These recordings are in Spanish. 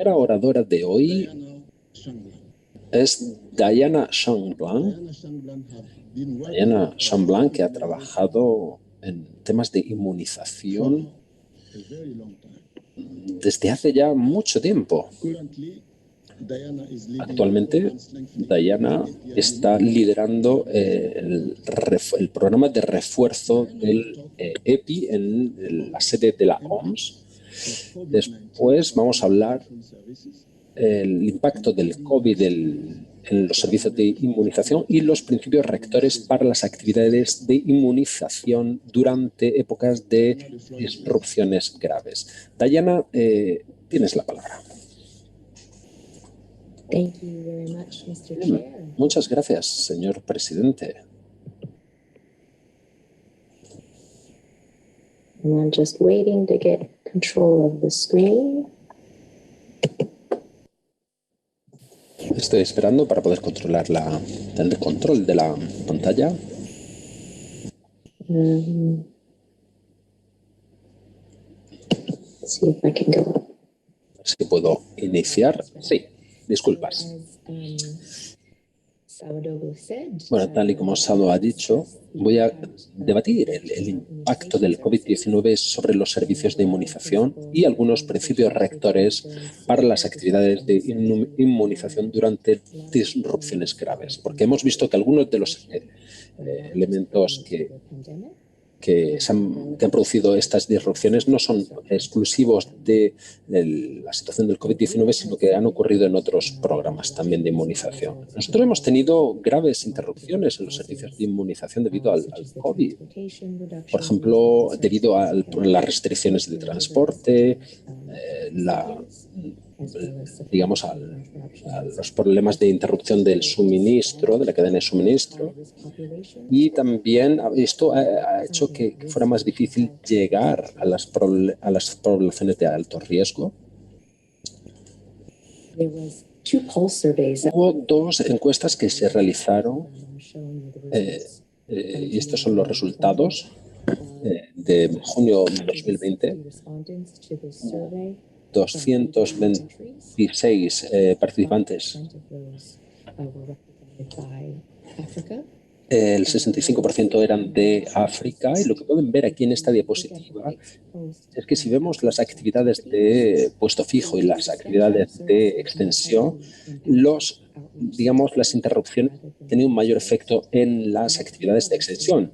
primera oradora de hoy es Diana Chamblanc. Diana Chamblanc, que ha trabajado en temas de inmunización desde hace ya mucho tiempo. Actualmente, Diana está liderando el programa de refuerzo del EPI en la sede de la OMS. Después vamos a hablar del impacto del COVID en los servicios de inmunización y los principios rectores para las actividades de inmunización durante épocas de disrupciones graves. Diana, tienes la palabra. Thank you very much, Mr. Chair. Muchas gracias, señor presidente. And I'm just waiting to get control of the screen. Estoy esperando para poder tener control de la pantalla. Let's see if I can go. A ver si puedo iniciar. Sí, disculpas. Bueno, tal y como Sado ha dicho, voy a debatir el impacto del COVID-19 sobre los servicios de inmunización y algunos principios rectores para las actividades de inmunización durante disrupciones graves, porque hemos visto que algunos de los elementos que han producido estas disrupciones no son exclusivos de la situación del COVID-19, sino que han ocurrido en otros programas también de inmunización. Nosotros hemos tenido graves interrupciones en los servicios de inmunización debido al COVID. Por ejemplo, debido a las restricciones de transporte, a los problemas de interrupción del suministro, de la cadena de suministro, y también esto ha hecho que fuera más difícil llegar a las poblaciones de alto riesgo. Hubo dos encuestas que se realizaron y estos son los resultados de junio de 2020. 226 participantes. El 65% eran de África, y lo que pueden ver aquí en esta diapositiva es que si vemos las actividades de puesto fijo y las actividades de extensión, las interrupciones tienen un mayor efecto en las actividades de extensión.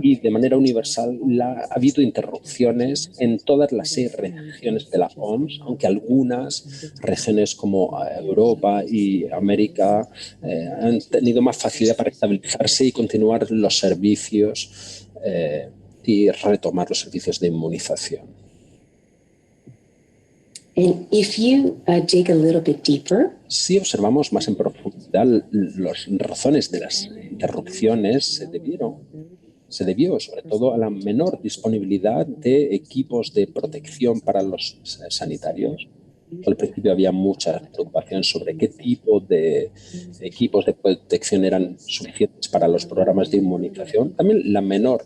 Y de manera universal ha habido interrupciones en todas las 6 regiones de la OMS, aunque algunas regiones como Europa y América han tenido más facilidad para estabilizarse y continuar los servicios y retomar los servicios de inmunización. Si observamos más en profundidad las razones de las interrupciones, se debió sobre todo a la menor disponibilidad de equipos de protección para los sanitarios. Al principio había mucha preocupación sobre qué tipo de equipos de protección eran suficientes para los programas de inmunización. También la menor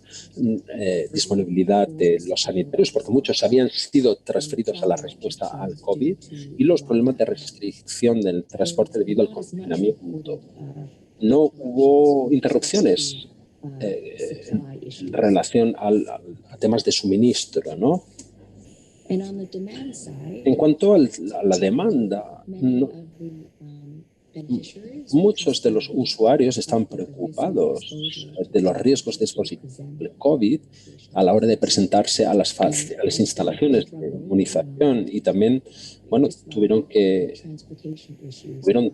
disponibilidad de los sanitarios, porque muchos habían sido transferidos a la respuesta al COVID, y los problemas de restricción del transporte debido al confinamiento. No hubo interrupciones en relación a temas de suministro, ¿no? En cuanto a la demanda, muchos de los usuarios están preocupados de los riesgos de exposición al COVID a la hora de presentarse a las instalaciones de inmunización, y también tuvieron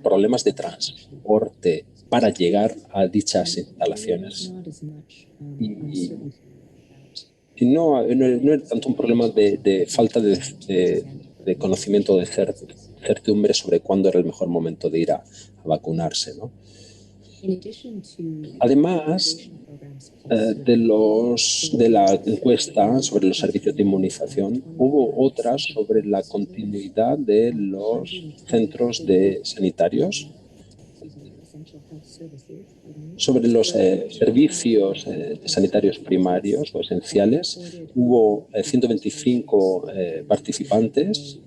problemas de transporte para llegar a dichas instalaciones. Y no era tanto un problema de falta de conocimiento, de certidumbre sobre cuándo era el mejor momento de ir a vacunarse, ¿no? Además de la encuesta sobre los servicios de inmunización, hubo otras sobre la continuidad de los centros sanitarios, sobre los servicios sanitarios primarios o esenciales. Hubo 125 participantes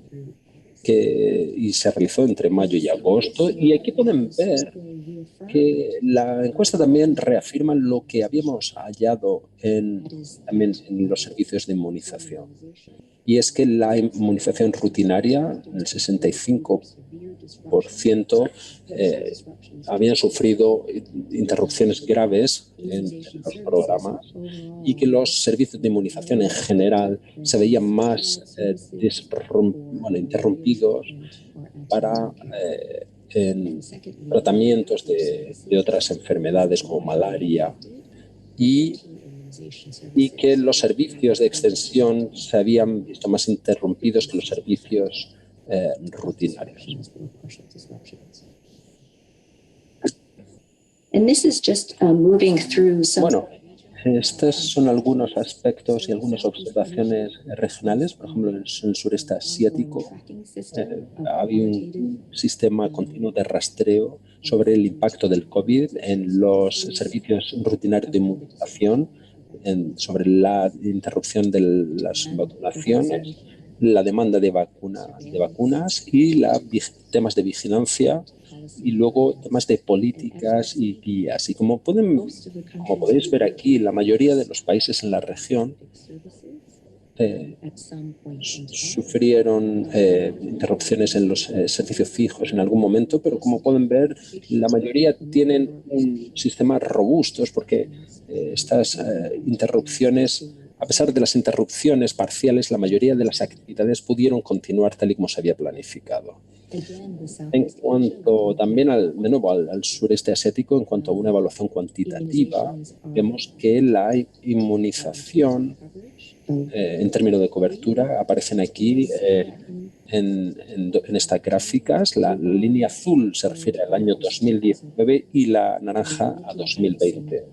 y se realizó entre mayo y agosto. Y aquí pueden ver que la encuesta también reafirma lo que habíamos hallado también en los servicios de inmunización. Y es que la inmunización rutinaria, el 65% habían sufrido interrupciones graves en los programas y que los servicios de inmunización en general se veían más interrumpidos para en tratamientos de otras enfermedades como malaria y que los servicios de extensión se habían visto más interrumpidos que los servicios rutinarios. Bueno, estos son algunos aspectos y algunas observaciones regionales. Por ejemplo, en el sureste asiático había un sistema continuo de rastreo sobre el impacto del COVID en los servicios rutinarios de inmunización, sobre la interrupción de las vacunaciones, la demanda de vacunas y temas de vigilancia, y luego temas de políticas y guías. Y como podéis ver aquí, la mayoría de los países en la región sufrieron interrupciones en los servicios fijos en algún momento, pero como pueden ver, la mayoría tienen un sistema robusto, porque estas interrupciones, a pesar de las interrupciones parciales, la mayoría de las actividades pudieron continuar tal y como se había planificado. En cuanto también de nuevo al sureste asiático, en cuanto a una evaluación cuantitativa, vemos que la inmunización en términos de cobertura aparecen aquí en estas gráficas. La línea azul se refiere al año 2019 y la naranja a 2020.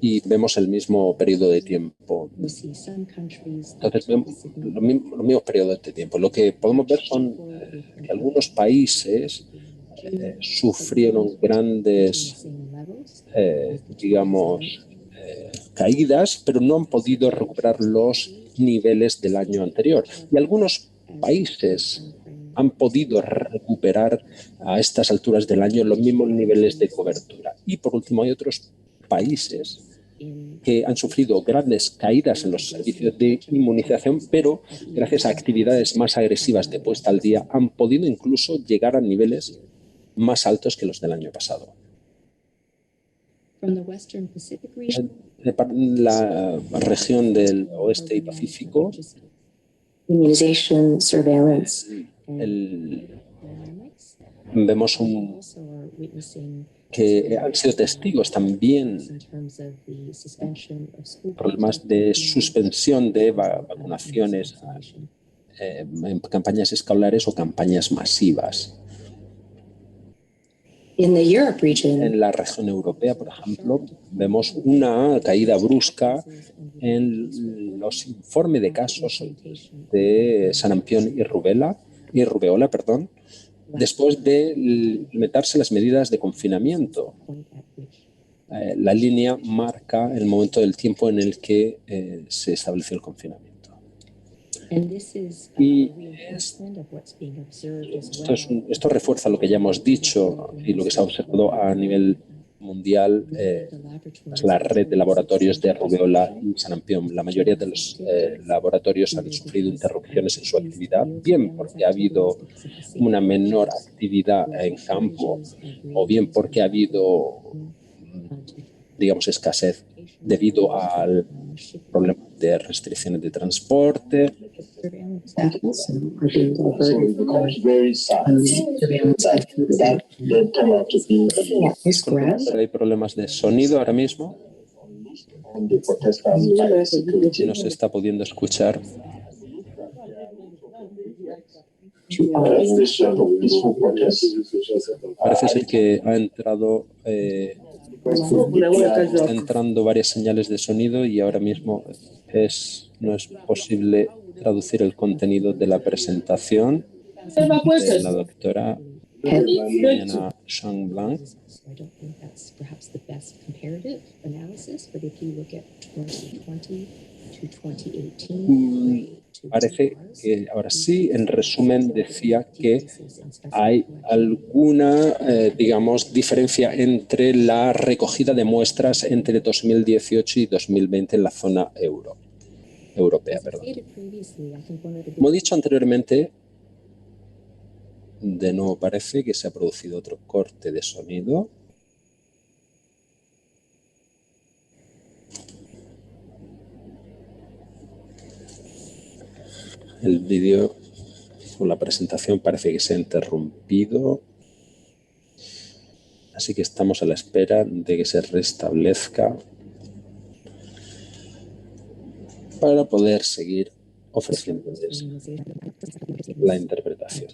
Y vemos el mismo periodo de tiempo. Entonces, vemos los mismos periodos de tiempo. Lo que podemos ver son que algunos países sufrieron grandes, caídas, pero no han podido recuperar los niveles del año anterior. Y algunos países han podido recuperar a estas alturas del año los mismos niveles de cobertura. Y por último, hay otros países que han sufrido grandes caídas en los servicios de inmunización, pero gracias a actividades más agresivas de puesta al día han podido incluso llegar a niveles más altos que los del año pasado. La región del oeste y Pacífico, vemos que han sido testigos también problemas de suspensión de vacunaciones en campañas escolares o campañas masivas. En la región europea, por ejemplo, vemos una caída brusca en los informes de casos de sarampión y rubeola, después de implementarse las medidas de confinamiento. La línea marca el momento del tiempo en el que se estableció el confinamiento. Y esto refuerza lo que ya hemos dicho y lo que se ha observado a nivel mundial, la red de laboratorios de rubeola y sarampión. La mayoría de los laboratorios han sufrido interrupciones en su actividad, bien porque ha habido una menor actividad en campo o bien porque ha habido, escasez debido al problema de restricciones de transporte. Hay problemas de sonido ahora mismo. No se está pudiendo escuchar. Parece ser que ha entrado entrando varias señales de sonido y ahora mismo no es posible traducir el contenido de la presentación de la doctora Diana Chang-Blanc. Parece que ahora sí, en resumen, decía que hay alguna, digamos, diferencia entre la recogida de muestras entre 2018 y 2020 en la zona europea. Perdón. Como he dicho anteriormente, de nuevo parece que se ha producido otro corte de sonido. El vídeo con la presentación parece que se ha interrumpido. Así que estamos a la espera de que se restablezca para poder seguir ofreciéndoles la interpretación.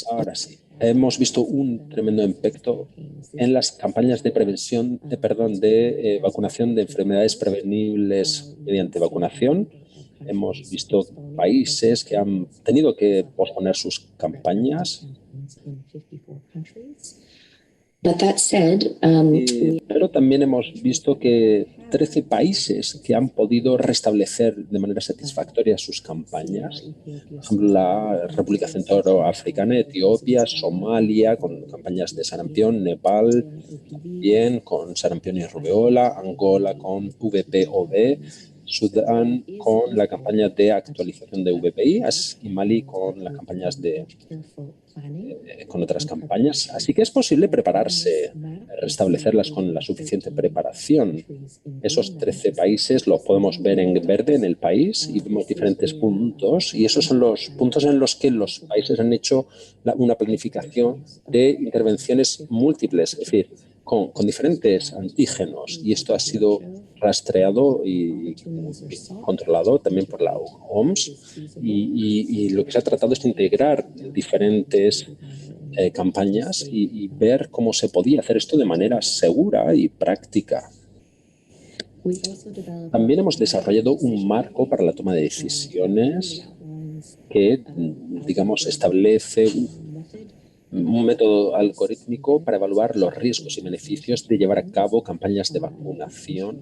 Ahora sí, hemos visto un tremendo impacto en las campañas de prevención, de vacunación de enfermedades prevenibles mediante vacunación. Hemos visto países que han tenido que posponer sus campañas. Pero también hemos visto que 13 países que han podido restablecer de manera satisfactoria sus campañas. Por ejemplo, la República Centroafricana, Etiopía, Somalia, con campañas de sarampión, Nepal, bien con sarampión y rubéola, Angola con VPOV, Sudán con la campaña de actualización de VPI y Mali con las campañas con otras campañas. Así que es posible prepararse, restablecerlas con la suficiente preparación. Esos 13 países los podemos ver en verde en el país y vemos diferentes puntos, y esos son los puntos en los que los países han hecho una planificación de intervenciones múltiples, es decir, con diferentes antígenos, y esto ha sido rastreado y controlado también por la OMS, y lo que se ha tratado es de integrar diferentes campañas y ver cómo se podía hacer esto de manera segura y práctica. También hemos desarrollado un marco para la toma de decisiones que, digamos, establece un método algorítmico para evaluar los riesgos y beneficios de llevar a cabo campañas de vacunación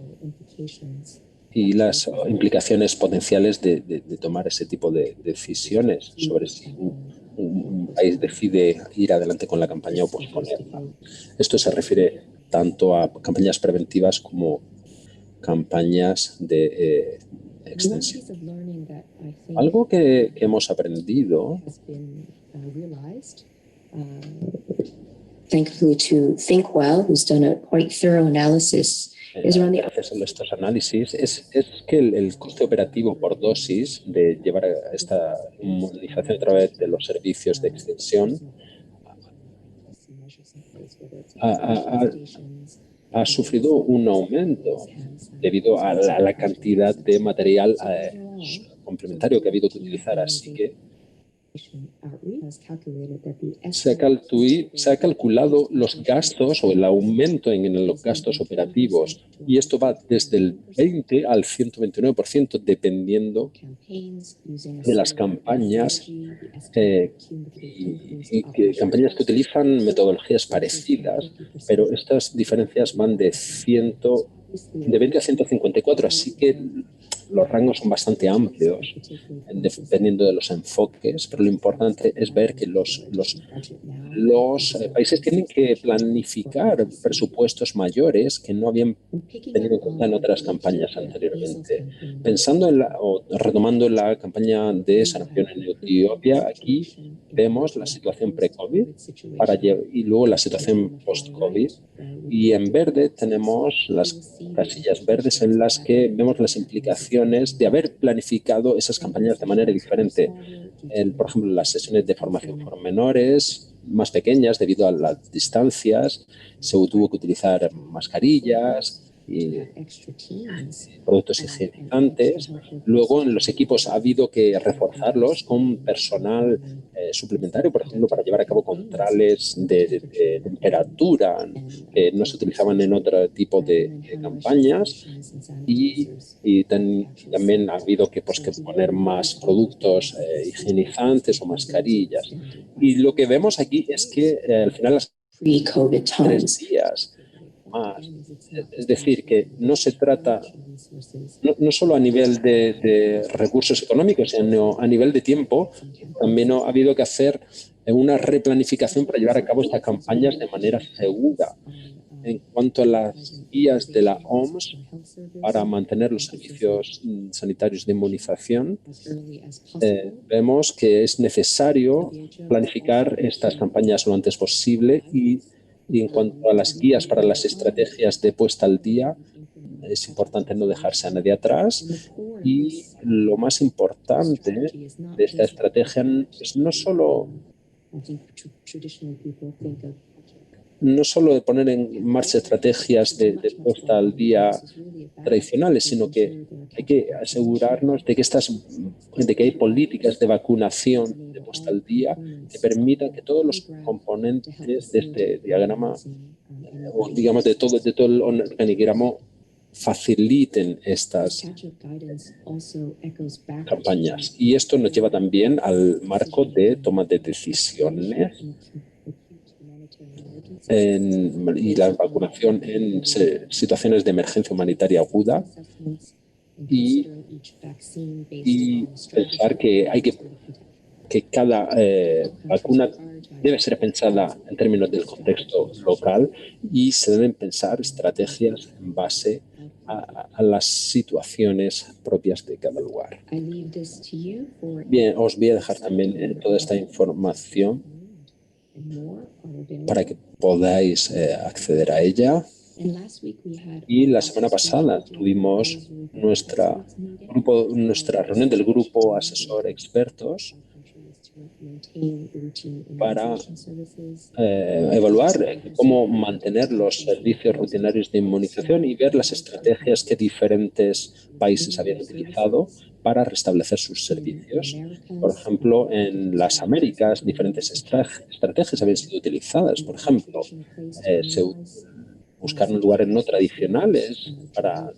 y las implicaciones potenciales de tomar ese tipo de decisiones sobre si un país decide ir adelante con la campaña o posponerla. Esto se refiere tanto a campañas preventivas como campañas de extensión. Algo que hemos aprendido thankfully to ThinkWell, who's done a quite thorough analysis, is around the... Gracias a estos análisis es que el coste operativo por dosis de llevar a esta inmunización a través de los servicios de extensión ha sufrido un aumento debido a la cantidad de material complementario que ha habido que utilizar. Así que se ha calculado los gastos o el aumento en los gastos operativos, y esto va desde el 20 al 129% dependiendo de las campañas campañas que utilizan metodologías parecidas, pero estas diferencias van de 20 a 154, así que los rangos son bastante amplios dependiendo de los enfoques, pero lo importante es ver que los países tienen que planificar presupuestos mayores que no habían tenido en cuenta en otras campañas anteriormente. Pensando o retomando la campaña de sarampión en Etiopía, aquí vemos la situación pre-COVID y luego la situación post-COVID. Y en verde tenemos las casillas verdes en las que vemos las implicaciones de haber planificado esas campañas de manera diferente. Por ejemplo, las sesiones de formación por menores más pequeñas debido a las distancias, se tuvo que utilizar mascarillas, y productos higienizantes. Luego, en los equipos ha habido que reforzarlos con personal suplementario, por ejemplo, para llevar a cabo controles de temperatura que no se utilizaban en otro tipo de campañas. Y también ha habido que, pues, que poner más productos higienizantes o mascarillas. Y lo que vemos aquí es que al final las pre-COVID 3 times. días más. Es decir, que no se trata no solo a nivel de recursos económicos, sino a nivel de tiempo. También ha habido que hacer una replanificación para llevar a cabo estas campañas de manera segura. En cuanto a las guías de la OMS para mantener los servicios sanitarios de inmunización, vemos que es necesario planificar estas campañas lo antes posible y en cuanto a las guías para las estrategias de puesta al día, es importante no dejarse a nadie atrás y lo más importante de esta estrategia es no solo de poner en marcha estrategias de puesta al día tradicionales, sino que hay que asegurarnos de que hay políticas de vacunación de puesta al día que permitan que todos los componentes de este diagrama, o digamos de todo el organigrama, faciliten estas campañas. Y esto nos lleva también al marco de toma de decisiones y la vacunación en situaciones de emergencia humanitaria aguda y pensar que cada vacuna debe ser pensada en términos del contexto local y se deben pensar estrategias en base a las situaciones propias de cada lugar. Bien, os voy a dejar también toda esta información para que podáis acceder a ella. Y la semana pasada tuvimos nuestra reunión del grupo asesor expertos para evaluar cómo mantener los servicios rutinarios de inmunización y ver las estrategias que diferentes países habían utilizado para restablecer sus servicios. Por ejemplo, en las Américas, diferentes estrategias habían sido utilizadas. Por ejemplo, buscar lugares no tradicionales para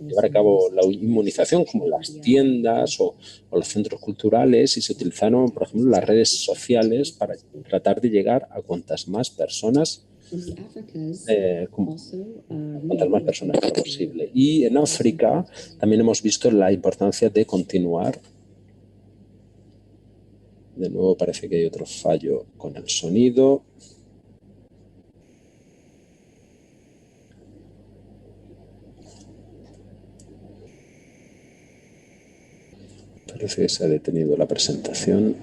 llevar a cabo la inmunización, como las tiendas o los centros culturales, y se utilizaron, por ejemplo, las redes sociales para tratar de llegar a cuantas más personas posible. Y en África también hemos visto la importancia de continuar. De nuevo parece que hay otro fallo con el sonido. Parece que se ha detenido la presentación.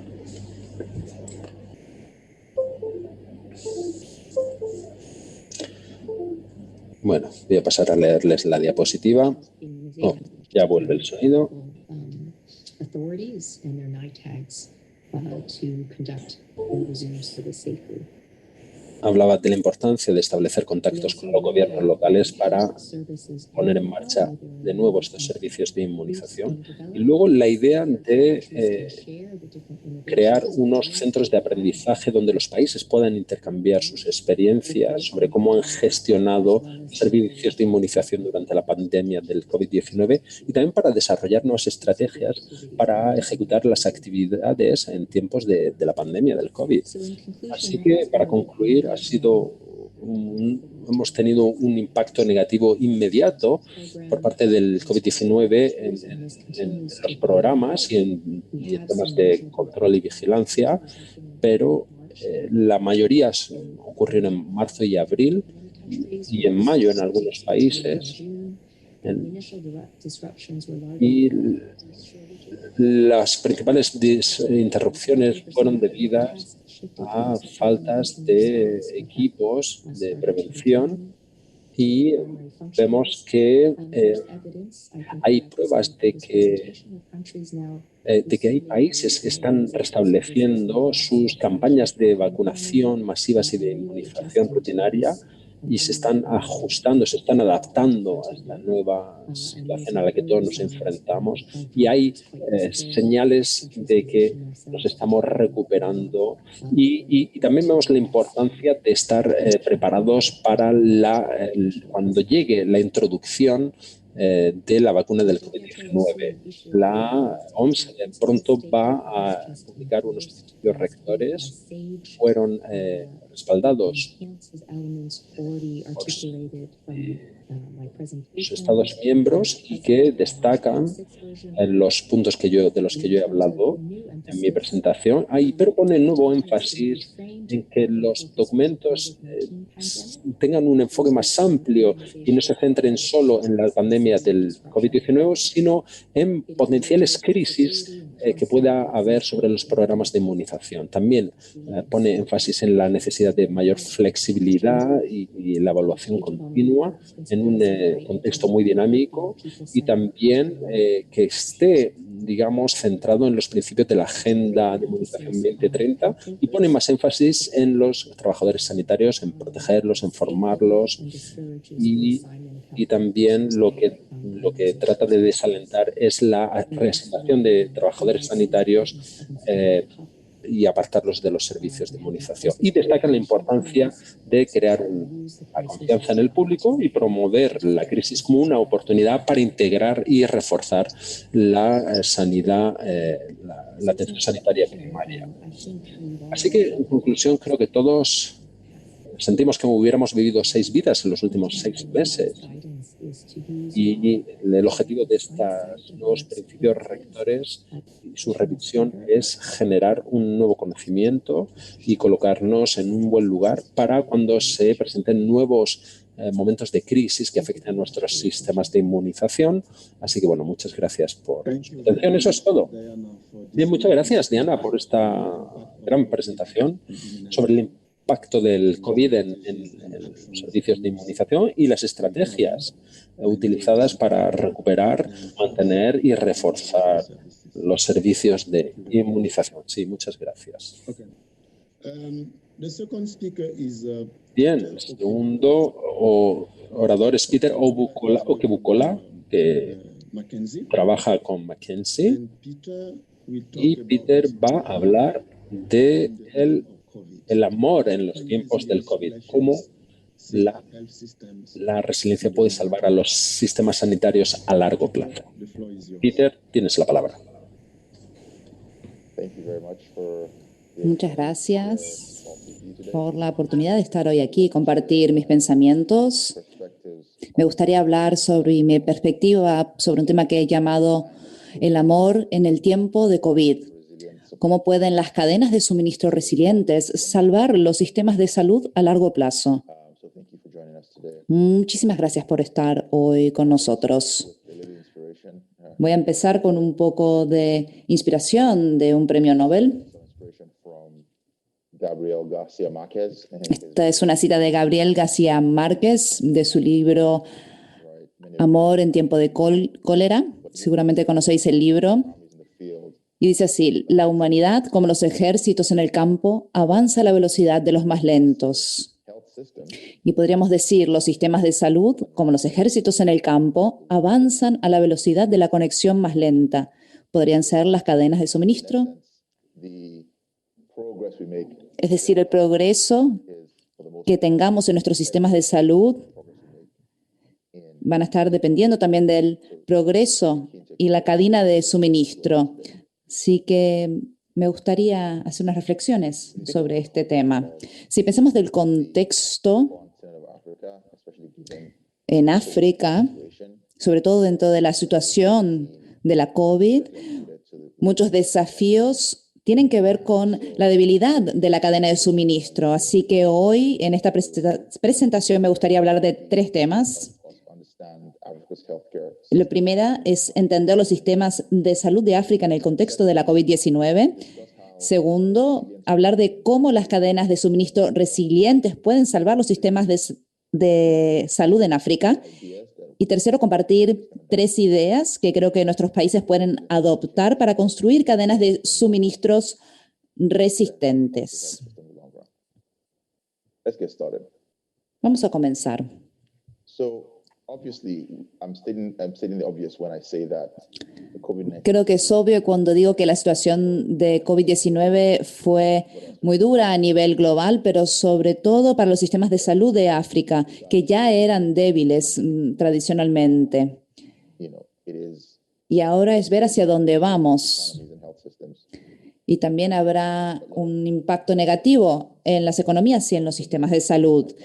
Bueno, voy a pasar a leerles la diapositiva. Oh, ya vuelve el sonido. Hablaba de la importancia de establecer contactos con los gobiernos locales para poner en marcha de nuevo estos servicios de inmunización. Y luego la idea de crear unos centros de aprendizaje donde los países puedan intercambiar sus experiencias sobre cómo han gestionado servicios de inmunización durante la pandemia del COVID-19 y también para desarrollar nuevas estrategias para ejecutar las actividades en tiempos de la pandemia del COVID. Así que, para concluir, hemos tenido un impacto negativo inmediato por parte del COVID-19 en los programas y en temas de control y vigilancia, pero la mayoría ocurrieron en marzo y abril y en mayo en algunos países. Y las principales interrupciones fueron debidas a faltas de equipos de prevención y vemos que hay pruebas de que hay países que están restableciendo sus campañas de vacunación masivas y de inmunización rutinaria y se están ajustando, se están adaptando a esta nueva situación a la que todos nos enfrentamos y hay señales de que nos estamos recuperando y también vemos la importancia de estar preparados para cuando llegue la introducción de la vacuna del COVID-19. La OMS pronto va a publicar unos principios rectores que fueron respaldados por sus Estados miembros y que destacan los puntos de los que yo he hablado en mi presentación, pero pone nuevo énfasis en que los documentos tengan un enfoque más amplio y no se centren solo en la pandemia del COVID-19, sino en potenciales crisis que pueda haber sobre los programas de inmunización. También pone énfasis en la necesidad de mayor flexibilidad y la evaluación continua en un contexto muy dinámico y también que esté, digamos, centrado en los principios de la Agenda de Inmunización 2030 y pone más énfasis en los trabajadores sanitarios, en protegerlos, en formarlos y también lo que trata de desalentar es la reasignación de trabajadores sanitarios y apartarlos de los servicios de inmunización. Y destacan la importancia de crear la confianza en el público y promover la crisis como una oportunidad para integrar y reforzar la sanidad, la atención sanitaria primaria. Así que, en conclusión, creo que todos sentimos que hubiéramos vivido 6 vidas en los últimos 6 meses. Y el objetivo de estos nuevos principios rectores y su revisión es generar un nuevo conocimiento y colocarnos en un buen lugar para cuando se presenten nuevos momentos de crisis que afecten a nuestros sistemas de inmunización. Así que, bueno, muchas gracias por su atención. Eso es todo. Bien, muchas gracias, Diana, por esta gran presentación sobre el impacto del COVID en los servicios de inmunización y las estrategias utilizadas para recuperar, mantener y reforzar los servicios de inmunización. Sí, muchas gracias. Bien, el segundo orador es Peter Okebukola, que trabaja con McKinsey, y Peter va a hablar de el amor en los tiempos del COVID, cómo la resiliencia puede salvar a los sistemas sanitarios a largo plazo. Peter, tienes la palabra. Muchas gracias por la oportunidad de estar hoy aquí y compartir mis pensamientos. Me gustaría hablar sobre mi perspectiva sobre un tema que he llamado el amor en el tiempo de COVID. ¿Cómo pueden las cadenas de suministro resilientes salvar los sistemas de salud a largo plazo? Muchísimas gracias por estar hoy con nosotros. Voy a empezar con un poco de inspiración de un premio Nobel. Esta es una cita de Gabriel García Márquez de su libro Amor en tiempo de cólera. Seguramente conocéis el libro. Y dice así: la humanidad, como los ejércitos en el campo, avanza a la velocidad de los más lentos. Y podríamos decir, los sistemas de salud, como los ejércitos en el campo, avanzan a la velocidad de la conexión más lenta. Podrían ser las cadenas de suministro. Es decir, el progreso que tengamos en nuestros sistemas de salud van a estar dependiendo también del progreso y la cadena de suministro. Así que me gustaría hacer unas reflexiones sobre este tema. Si pensamos del contexto en África, sobre todo dentro de la situación de la COVID, muchos desafíos tienen que ver con la debilidad de la cadena de suministro. Así que hoy, en esta presentación, me gustaría hablar de 3 temas. La primera es entender los sistemas de salud de África en el contexto de la COVID-19. Segundo, hablar de cómo las cadenas de suministro resilientes pueden salvar los sistemas de salud en África. Y tercero, compartir 3 ideas que creo que nuestros países pueden adoptar para construir cadenas de suministros resistentes. Vamos a comenzar. So obviously, I'm stating the obvious when I say that the COVID-19 Creo que es obvio cuando digo que la situación de COVID-19 fue muy dura a nivel global, pero sobre todo para los sistemas de salud de África, que ya eran débiles tradicionalmente. it is Y ahora es ver hacia dónde vamos. economies and health systems. Y también habrá un impacto negativo en las economías y en los sistemas de salud.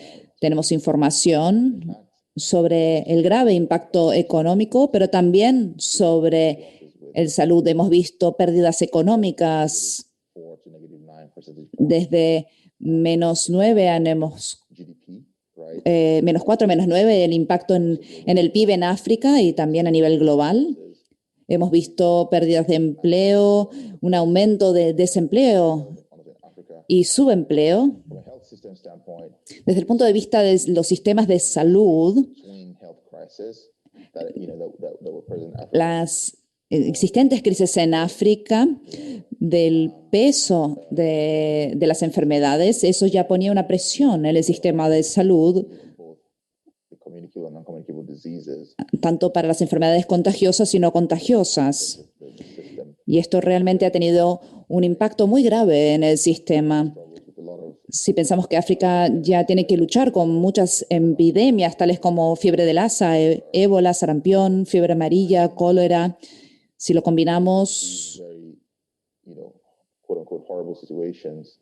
Tenemos información sobre el grave impacto económico, pero también sobre el salud. Hemos visto pérdidas económicas 4 to -9% desde -9 a GDP, right? -4, -9, el impacto en el PIB en África y también a nivel global. Hemos visto pérdidas de empleo, un aumento de desempleo In Africa, y subempleo. from a health system standpoint, Desde el punto de vista de los sistemas de salud, between health crisis that that were present in Africa, las existentes crisis en África, del peso de las enfermedades, eso ya ponía una presión en el sistema de salud, both the communicable and non-communicable diseases, tanto para las enfermedades contagiosas y no contagiosas. the system Y esto realmente ha tenido un impacto muy grave en el sistema. struggles with a lot of Si pensamos que África ya tiene que luchar con muchas epidemias, tales como fiebre de Lassa, ébola, sarampión, fiebre amarilla, cólera, si lo combinamos, very, quote unquote horrible situations,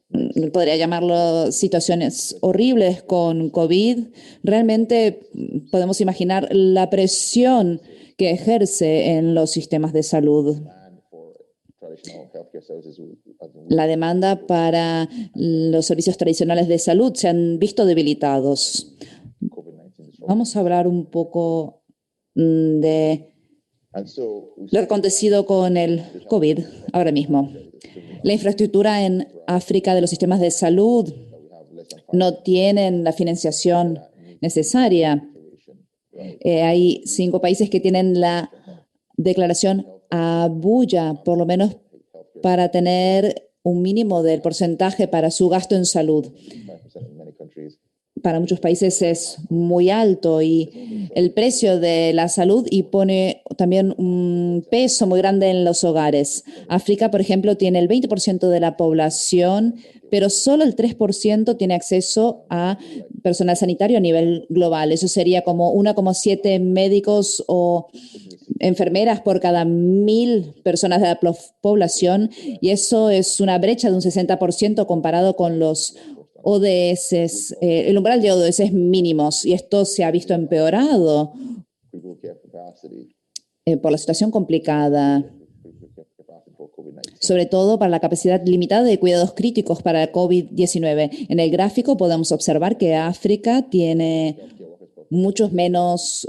podría llamarlo situaciones horribles con COVID, realmente podemos imaginar la presión que ejerce en los sistemas de salud. and for traditional healthcare services, La demanda para los servicios tradicionales de salud se han visto debilitados. COVID-19 disruption. Vamos a hablar un poco de And so we lo acontecido con el COVID ahora mismo. La infraestructura en África de los sistemas de salud have less than no tienen la financiación necesaria. Hay 5 países que tienen la declaración Abuya, por lo menos para tener un mínimo del porcentaje para su gasto en salud. 5% in many countries. Para muchos países es muy alto y el precio de la salud y pone también un peso muy grande en los hogares. África, por ejemplo, tiene el 20% de la población, pero solo el 3% tiene acceso a personal sanitario a nivel global. Eso sería como 1,7 médicos o enfermeras por cada 1.000 personas de la población, y eso es una brecha de un 60% comparado con los ODS, el umbral de ODS mínimos, y esto se ha visto empeorado Critical care capacity, por la situación complicada, critical care capacity for COVID-19. sobre todo para la capacidad limitada de cuidados críticos para el COVID-19. En el gráfico podemos observar que África tiene mucho menos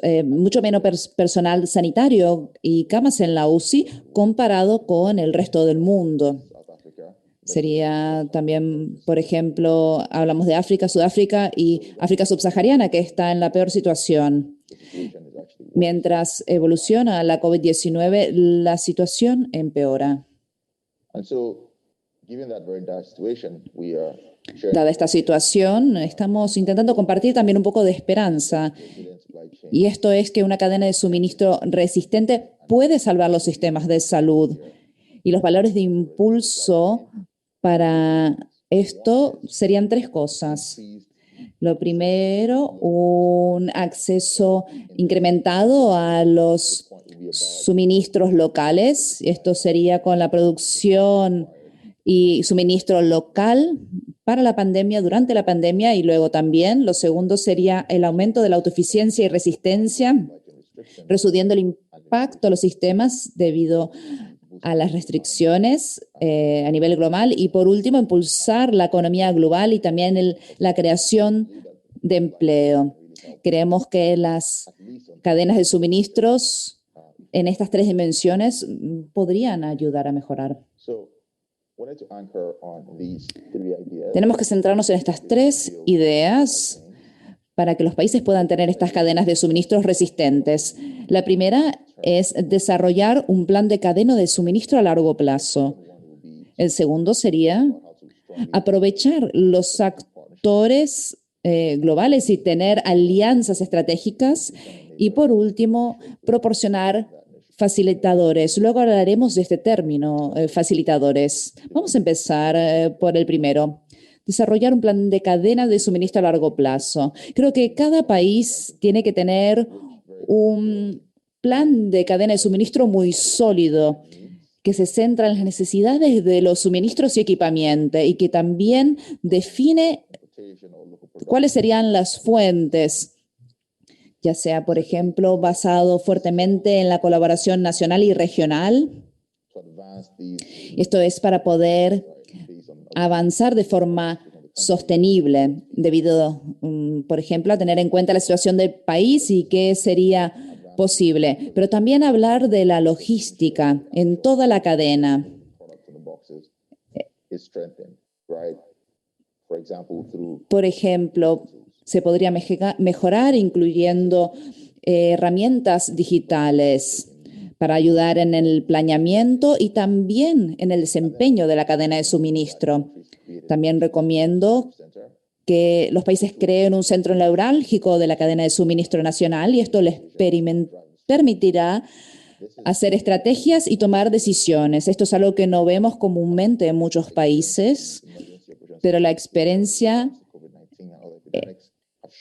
personal sanitario y camas en la UCI comparado con el resto del mundo. South Africa, Sería también, por ejemplo, hablamos de África, Sudáfrica y África subsahariana, que está en la peor situación. situation is actually Mientras evoluciona la COVID-19, la situación empeora. And so, given that very dire situation, we are sharing Dada esta situación, estamos intentando compartir también un poco de esperanza. resilient supply chain Y esto es que una cadena de suministro resistente puede salvar los sistemas de salud. Y los valores de impulso para esto serían 3 cosas. Lo primero, un acceso incrementado a los suministros locales. Esto sería con la producción y suministro local para la pandemia, durante la pandemia, y luego también lo segundo sería el aumento de la autoeficiencia y resistencia, reduciendo el impacto a los sistemas debido a las restricciones a nivel global, y por último impulsar la economía global y también la creación de empleo. Creemos que las cadenas de suministros en estas 3 dimensiones podrían ayudar a mejorar. So, wanted to anchor on these 3 ideas. Tenemos que centrarnos en estas 3 ideas para que los países puedan tener estas cadenas de suministros resistentes. La primera es desarrollar un plan de cadena de suministro a largo plazo. El segundo sería aprovechar los actores globales y tener alianzas estratégicas. Y por último, proporcionar facilitadores. Luego hablaremos de este término, facilitadores. Vamos a empezar por el primero. Desarrollar un plan de cadena de suministro a largo plazo. Creo que cada país tiene que tener un plan de cadena de suministro muy sólido, que se centra en las necesidades de los suministros y equipamiento y que también define cuáles serían las fuentes, ya sea, por ejemplo, basado fuertemente en la colaboración nacional y regional. Esto es para poder avanzar de forma sostenible, debido, por ejemplo, a tener en cuenta la situación del país y qué sería posible, pero también hablar de la logística en toda la cadena. Por ejemplo, se podría mejorar incluyendo herramientas digitales para ayudar en el planeamiento y también en el desempeño de la cadena de suministro. También recomiendo que los países creen un centro neurálgico de la cadena de suministro nacional y esto les permitirá hacer estrategias y tomar decisiones. Esto es algo que no vemos comúnmente en muchos países, pero la experiencia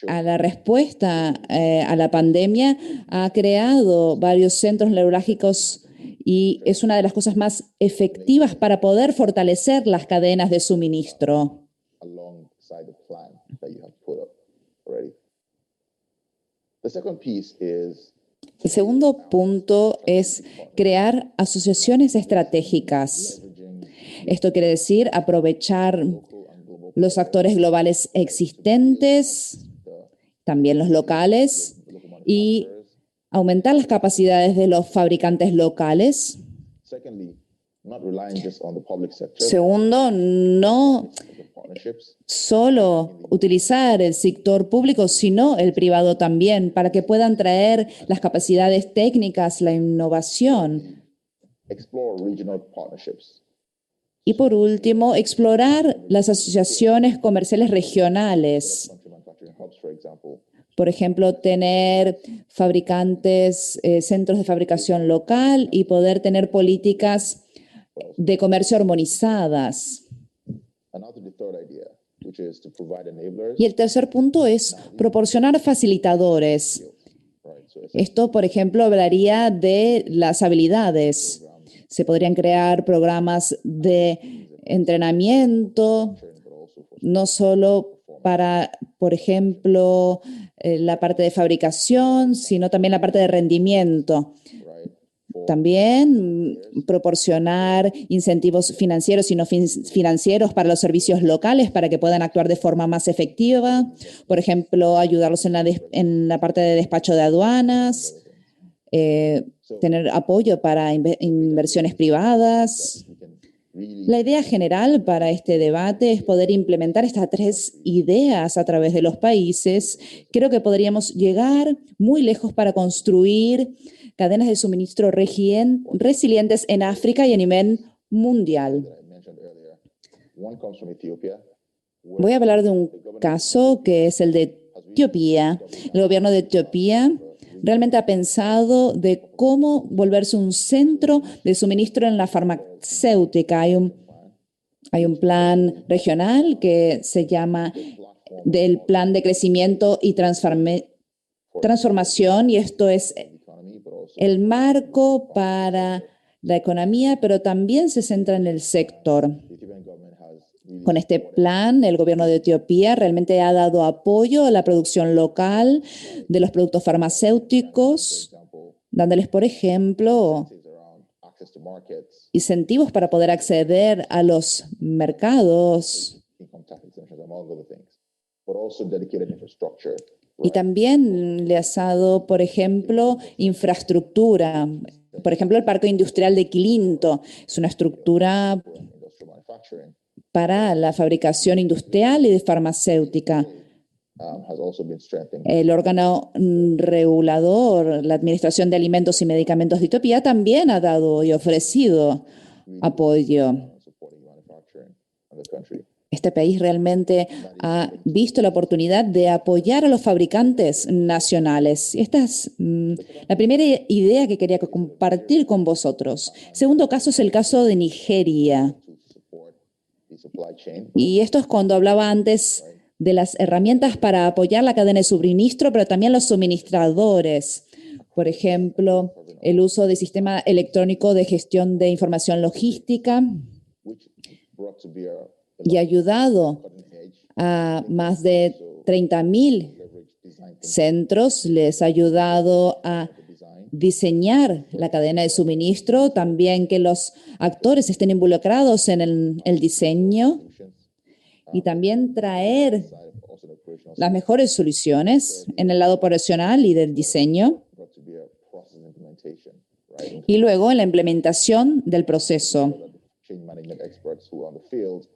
a la respuesta a la pandemia ha creado varios centros neurálgicos y es una de las cosas más efectivas para poder fortalecer las cadenas de suministro. El segundo punto es crear asociaciones estratégicas. Esto quiere decir aprovechar los actores globales existentes, también los locales, y aumentar las capacidades de los fabricantes locales. Segundo, no solo utilizar el sector público, sino el privado también, para que puedan traer las capacidades técnicas, la innovación. Y por último, explorar las asociaciones comerciales regionales. Por ejemplo, tener fabricantes, centros de fabricación local y poder tener políticas de comercio armonizadas. Y el tercer punto es proporcionar facilitadores. Esto, por ejemplo, hablaría de las habilidades. Se podrían crear programas de entrenamiento, no solo para, por ejemplo, la parte de fabricación, sino también la parte de rendimiento. También proporcionar incentivos financieros y no financieros para los servicios locales para que puedan actuar de forma más efectiva. Por ejemplo, ayudarlos en la parte de despacho de aduanas, tener apoyo para inversiones privadas. La idea general para este debate es poder implementar estas tres ideas a través de los países. Creo que podríamos llegar muy lejos para construir cadenas de suministro resilientes en África y a nivel mundial. Voy a hablar de un caso que es el de Etiopía. El gobierno de Etiopía realmente ha pensado de cómo volverse un centro de suministro en la farmacéutica. Hay un plan regional que se llama del Plan de Crecimiento y Transformación, y esto es el marco para la economía, pero también se centra en el sector. Con este plan, el gobierno de Etiopía realmente ha dado apoyo a la producción local de los productos farmacéuticos, dándoles, por ejemplo, incentivos para poder acceder a los mercados. Y también le ha dado, por ejemplo, infraestructura. Por ejemplo, el Parque Industrial de Quilinto es una estructura para la fabricación industrial y de farmacéutica. El órgano regulador, la Administración de Alimentos y Medicamentos de Etiopía, también ha dado y ofrecido apoyo. Este país realmente ha visto la oportunidad de apoyar a los fabricantes nacionales. Esta es la primera idea que quería compartir con vosotros. Segundo caso es el caso de Nigeria. Y esto es cuando hablaba antes de las herramientas para apoyar la cadena de suministro, pero también los suministradores. Por ejemplo, el uso del sistema electrónico de gestión de información logística y ha ayudado a más de 30.000 centros, les ha ayudado a diseñar la cadena de suministro, también que los actores estén involucrados en el diseño y también traer las mejores soluciones en el lado operacional y del diseño. Y luego en la implementación del proceso.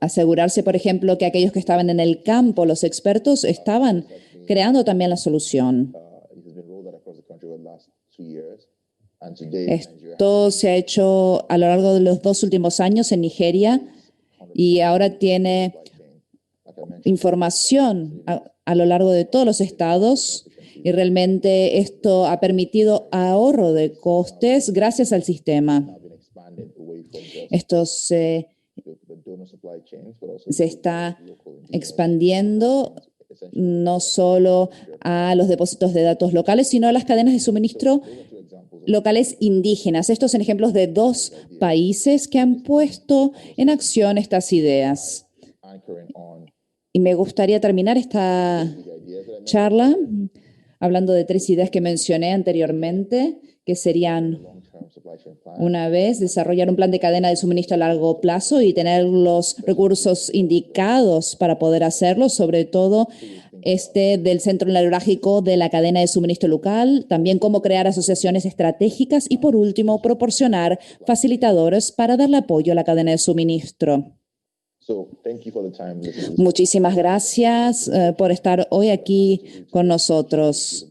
Asegurarse, por ejemplo, que aquellos que estaban en el campo, los expertos, estaban creando también la solución. Esto se ha hecho a lo largo de los 2 últimos años en Nigeria y ahora tiene información a lo largo de todos los estados y realmente esto ha permitido ahorro de costes gracias al sistema. Esto se está expandiendo no solo a los depósitos de datos locales, sino a las cadenas de suministro locales indígenas. Estos son ejemplos de 2 países que han puesto en acción estas ideas. Y me gustaría terminar esta charla hablando de 3 ideas que mencioné anteriormente, que serían, una vez, desarrollar un plan de cadena de suministro a largo plazo y tener los recursos indicados para poder hacerlo, sobre todo del centro neurálgico de la cadena de suministro local, también cómo crear asociaciones estratégicas y, por último, proporcionar facilitadores para darle apoyo a la cadena de suministro. Muchísimas gracias por estar hoy aquí con nosotros.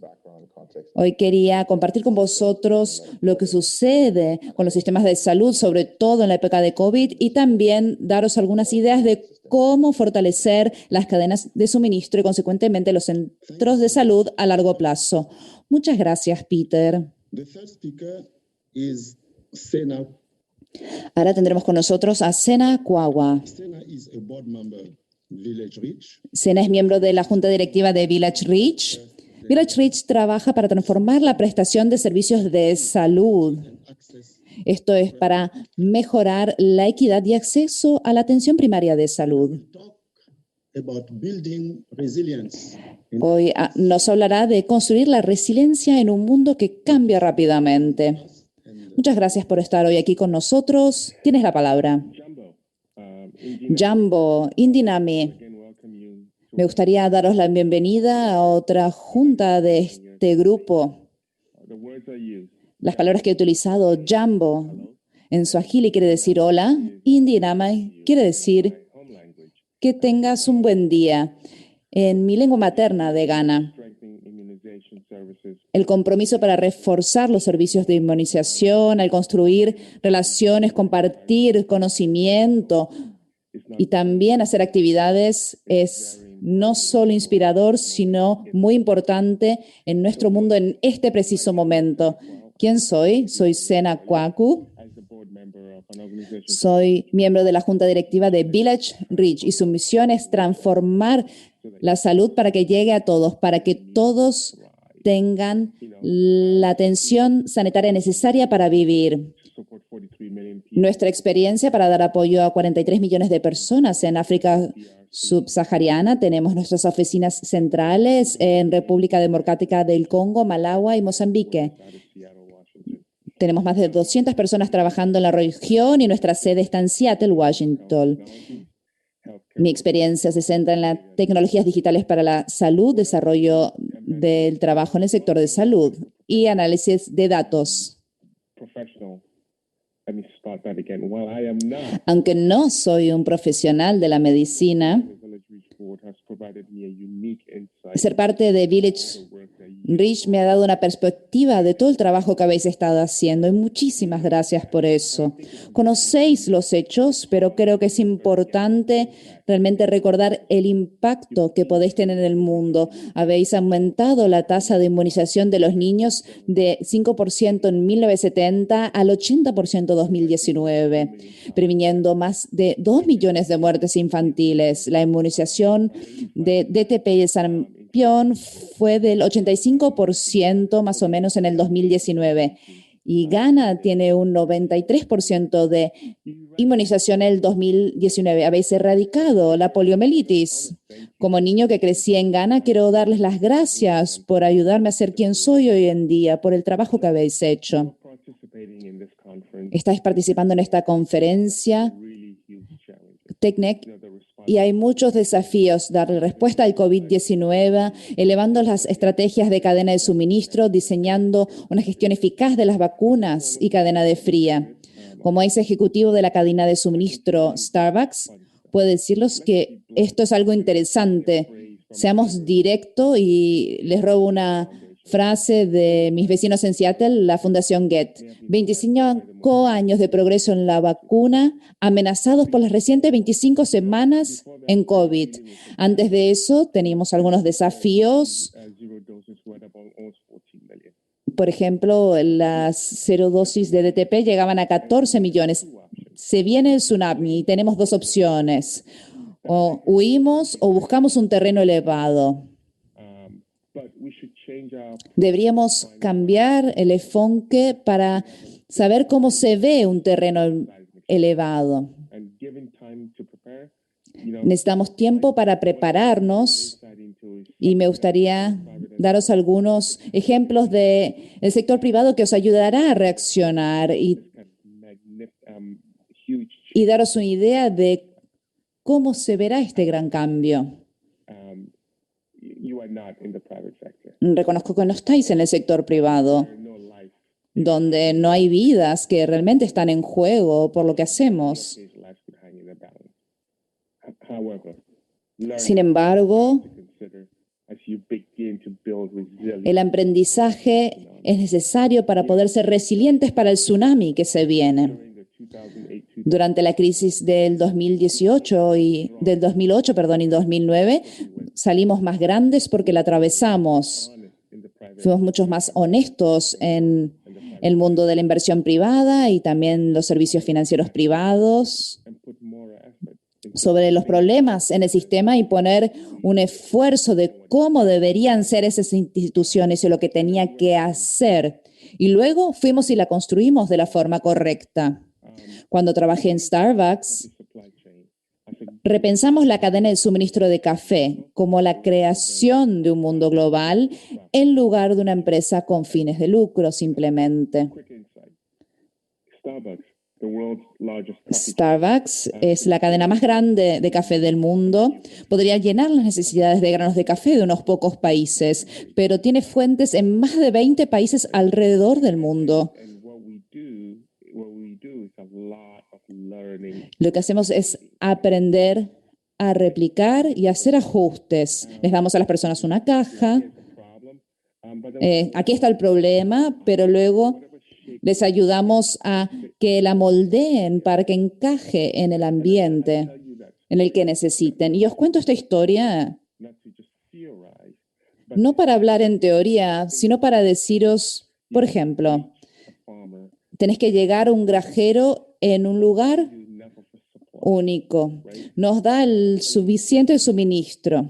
Hoy quería compartir con vosotros lo que sucede con los sistemas de salud, sobre todo en la época de COVID, y también daros algunas ideas de cómo fortalecer las cadenas de suministro y, consecuentemente, los centros de salud a largo plazo. Muchas gracias, Peter. Ahora tendremos con nosotros a Sena Kwagwa. Sena es miembro de la Junta Directiva de Village Reach. Village Reach trabaja para transformar la prestación de servicios de salud. Esto es para mejorar la equidad y acceso a la atención primaria de salud. Hoy nos hablará de construir la resiliencia en un mundo que cambia rápidamente. Muchas gracias por estar hoy aquí con nosotros. Tienes la palabra. Jambo, Indinami. Me gustaría daros la bienvenida a otra junta de este grupo. Las palabras que he utilizado, Jambo, en Swahili quiere decir hola, Indinami quiere decir que tengas un buen día. En mi lengua materna de Ghana, el compromiso para reforzar los servicios de inmunización, al construir relaciones, compartir conocimiento y también hacer actividades es no solo inspirador, sino muy importante en nuestro mundo en este preciso momento. ¿Quién soy? Soy Sena Kwaku. Soy miembro de la Junta Directiva de Village Reach y su misión es transformar la salud para que llegue a todos, para que todos tengan la atención sanitaria necesaria para vivir. Nuestra experiencia para dar apoyo a 43 millones de personas en África subsahariana. Tenemos nuestras oficinas centrales en República Democrática del Congo, Malawi y Mozambique. Tenemos más de 200 personas trabajando en la región y nuestra sede está en Seattle, Washington. Mi experiencia se centra en las tecnologías digitales para la salud, desarrollo del trabajo en el sector de salud y análisis de datos. Aunque no soy un profesional de la medicina, ser parte de Village Rich me ha dado una perspectiva de todo el trabajo que habéis estado haciendo y muchísimas gracias por eso. Conocéis los hechos, pero creo que es importante realmente recordar el impacto que podéis tener en el mundo. Habéis aumentado la tasa de inmunización de los niños de 5% en 1970 al 80% en 2019, previniendo más de 2 millones de muertes infantiles. La inmunización de DTP y sarampión fue del 85% más o menos en el 2019 y Ghana tiene un 93% de inmunización en el 2019. Habéis erradicado la poliomielitis. Como niño que crecí en Ghana, quiero darles las gracias por ayudarme a ser quien soy hoy en día, por el trabajo que habéis hecho. Estáis participando en esta conferencia, TechNet, y hay muchos desafíos, darle respuesta al COVID-19, elevando las estrategias de cadena de suministro, diseñando una gestión eficaz de las vacunas y cadena de fría. Como ex ejecutivo de la cadena de suministro Starbucks, puedo decirles que esto es algo interesante. Seamos directos y les robo una frase de mis vecinos en Seattle, la Fundación Get. 25 años de progreso en la vacuna, amenazados por las recientes 25 semanas en COVID. Antes de eso, teníamos algunos desafíos. Por ejemplo, las cero dosis de DTP llegaban a 14 millones. Se viene el tsunami y tenemos dos opciones. O huimos o buscamos un terreno elevado. Deberíamos cambiar el enfoque para saber cómo se ve un terreno elevado. Necesitamos tiempo para prepararnos y me gustaría daros algunos ejemplos del sector privado que os ayudará a reaccionar y daros una idea de cómo se verá este gran cambio. Reconozco que no estáis en el sector privado, donde no hay vidas que realmente están en juego por lo que hacemos. Sin embargo, el aprendizaje es necesario para poder ser resilientes para el tsunami que se viene. Durante la crisis del 2018 y del 2008, y 2009, salimos más grandes porque la atravesamos. Fuimos mucho más honestos en el mundo de la inversión privada y también los servicios financieros privados sobre los problemas en el sistema y poner un esfuerzo de cómo deberían ser esas instituciones y lo que tenía que hacer. Y luego fuimos y la construimos de la forma correcta. Cuando trabajé en Starbucks, repensamos la cadena de suministro de café como la creación de un mundo global en lugar de una empresa con fines de lucro simplemente. Starbucks es la cadena más grande de café del mundo. Podría llenar las necesidades de granos de café de unos pocos países, pero tiene fuentes en más de 20 países alrededor del mundo. Lo que hacemos es aprender a replicar y hacer ajustes. Les damos a las personas una caja. Aquí está el problema, pero luego les ayudamos a que la moldeen para que encaje en el ambiente en el que necesiten. Y os cuento esta historia no para hablar en teoría, sino para deciros, por ejemplo, tenés que llegar a un granjero en un lugar único. Nos da el suficiente suministro.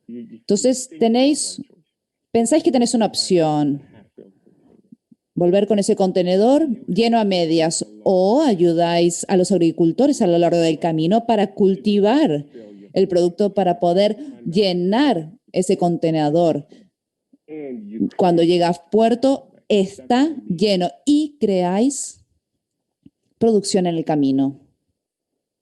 Entonces, pensáis que tenéis una opción. Volver con ese contenedor lleno a medias o ayudáis a los agricultores a lo largo del camino para cultivar el producto para poder llenar ese contenedor. Cuando llega a puerto, está lleno y creáis producción en el camino.